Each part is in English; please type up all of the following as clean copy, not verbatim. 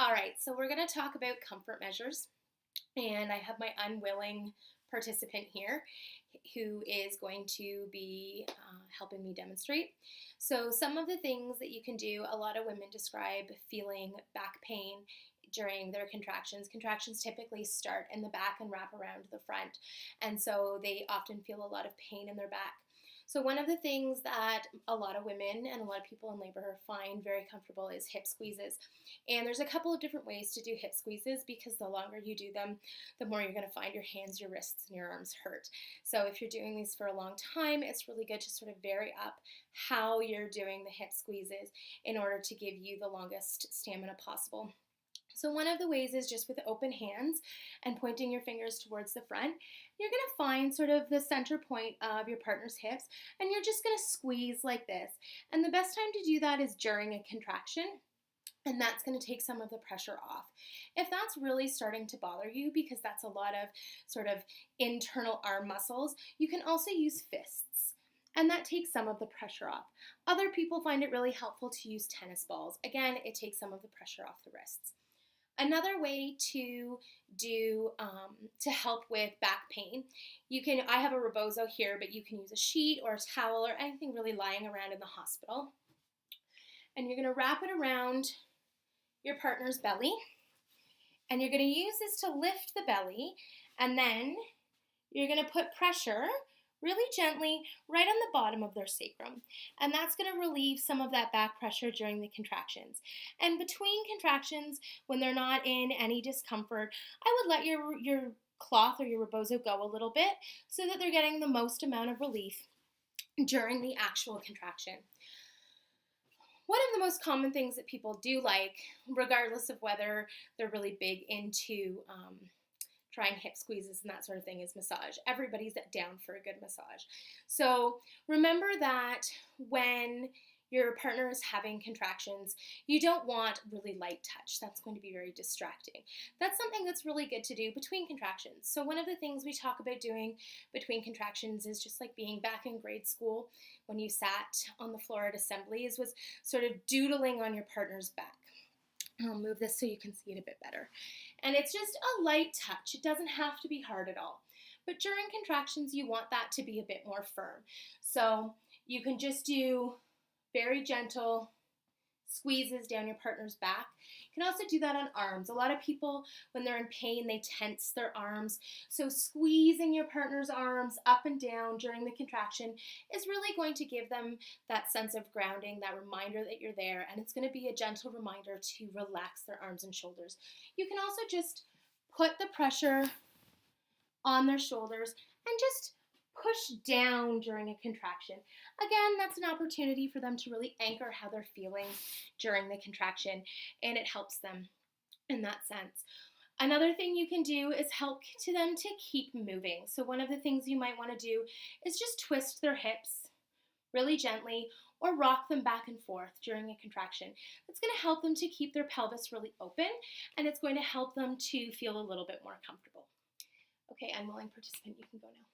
All right, so we're going to talk about comfort measures, and I have my unwilling participant here who is going to be helping me demonstrate. So, some of the things that you can do, a lot of women describe feeling back pain during their contractions. Contractions typically start in the back and wrap around the front, and so they often feel a lot of pain in their back. So, one of the things that a lot of women and a lot of people in labor find very comfortable is hip squeezes. And there's a couple of different ways to do hip squeezes because the longer you do them, the more you're going to find your hands, your wrists, and your arms hurt. So, if you're doing these for a long time, it's really good to sort of vary up how you're doing the hip squeezes in order to give you the longest stamina possible. So one of the ways is just with open hands and pointing your fingers towards the front. You're going to find sort of the center point of your partner's hips, and you're just going to squeeze like this. And the best time to do that is during a contraction, and that's going to take some of the pressure off. If that's really starting to bother you, because that's a lot of sort of internal arm muscles, you can also use fists. And that takes some of the pressure off. Other people find it really helpful to use tennis balls. Again, it takes some of the pressure off the wrists. Another way to do to help with back pain, I have a rebozo here, but you can use a sheet or a towel or anything really lying around in the hospital. And you're going to wrap it around your partner's belly, and you're going to use this to lift the belly, and then you're going to put pressure really gently right on the bottom of their sacrum. And that's going to relieve some of that back pressure during the contractions. And between contractions, when they're not in any discomfort, I would let your cloth or your rebozo go a little bit so that they're getting the most amount of relief during the actual contraction. One of the most common things that people do like, regardless of whether they're really big into trying hip squeezes and that sort of thing, is massage. Everybody's down for a good massage. So remember that when your partner is having contractions, you don't want really light touch. That's going to be very distracting. That's something that's really good to do between contractions. So one of the things we talk about doing between contractions is just like being back in grade school when you sat on the floor at assemblies, was sort of doodling on your partner's back. I'll move this so you can see it a bit better. And it's just a light touch. It doesn't have to be hard at all. But during contractions, you want that to be a bit more firm. So you can just do very gentle squeezes down your partner's back. You can also do that on arms. A lot of people, when they're in pain, they tense their arms. So squeezing your partner's arms up and down during the contraction is really going to give them that sense of grounding, that reminder that you're there, and it's going to be a gentle reminder to relax their arms and shoulders. You can also just put the pressure on their shoulders and just push down during a contraction. Again, that's an opportunity for them to really anchor how they're feeling during the contraction, and it helps them in that sense. Another thing you can do is help to them to keep moving. So one of the things you might want to do is just twist their hips really gently or rock them back and forth during a contraction. It's going to help them to keep their pelvis really open, and it's going to help them to feel a little bit more comfortable. Okay, unwilling participant, you can go now.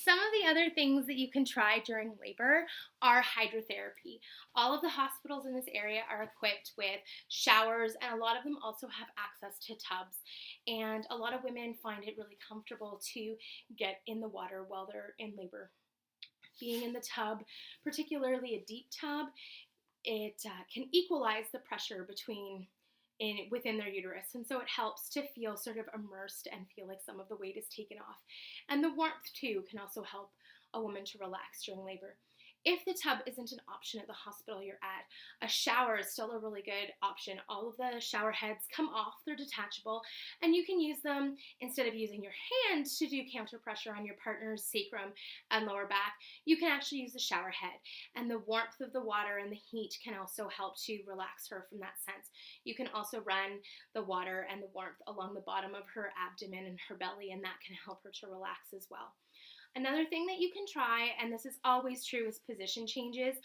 Some of the other things that you can try during labor are hydrotherapy. All of the hospitals in this area are equipped with showers, and a lot of them also have access to tubs. And a lot of women find it really comfortable to get in the water while they're in labor. Being in the tub, particularly a deep tub, it can equalize the pressure within their uterus, and so it helps to feel sort of immersed and feel like some of the weight is taken off. And the warmth too can also help a woman to relax during labor. If the tub isn't an option at the hospital you're at, a shower is still a really good option. All of the shower heads come off, they're detachable, and you can use them instead of using your hand to do counter pressure on your partner's sacrum and lower back. You can actually use the shower head, and the warmth of the water and the heat can also help to relax her from that sense. You can also run the water and the warmth along the bottom of her abdomen and her belly, and that can help her to relax as well. Another thing that you can try, and this is always true, is position changes.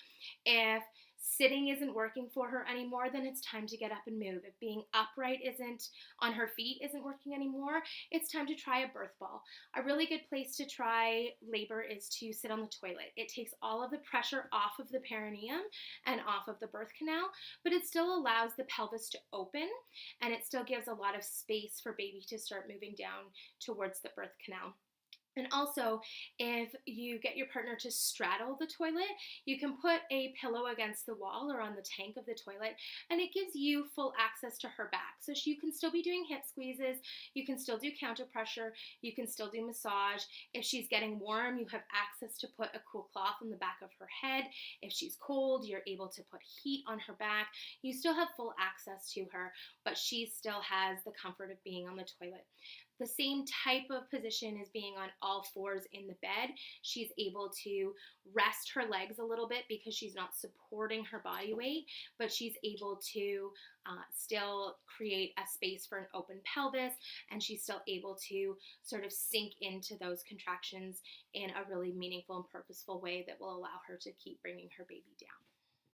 If sitting isn't working for her anymore, then it's time to get up and move. If being upright isn't on her feet isn't working anymore, it's time to try a birth ball. A really good place to try labor is to sit on the toilet. It takes all of the pressure off of the perineum and off of the birth canal, but it still allows the pelvis to open, and it still gives a lot of space for baby to start moving down towards the birth canal. And also, if you get your partner to straddle the toilet, you can put a pillow against the wall or on the tank of the toilet, and it gives you full access to her back. So you can still be doing hip squeezes, you can still do counter pressure, you can still do massage. If she's getting warm, you have access to put a cool cloth on the back of her head. If she's cold, you're able to put heat on her back. You still have full access to her, but she still has the comfort of being on the toilet. The same type of position as being on all fours in the bed. She's able to rest her legs a little bit because she's not supporting her body weight, but she's able to still create a space for an open pelvis, and she's still able to sort of sink into those contractions in a really meaningful and purposeful way that will allow her to keep bringing her baby down.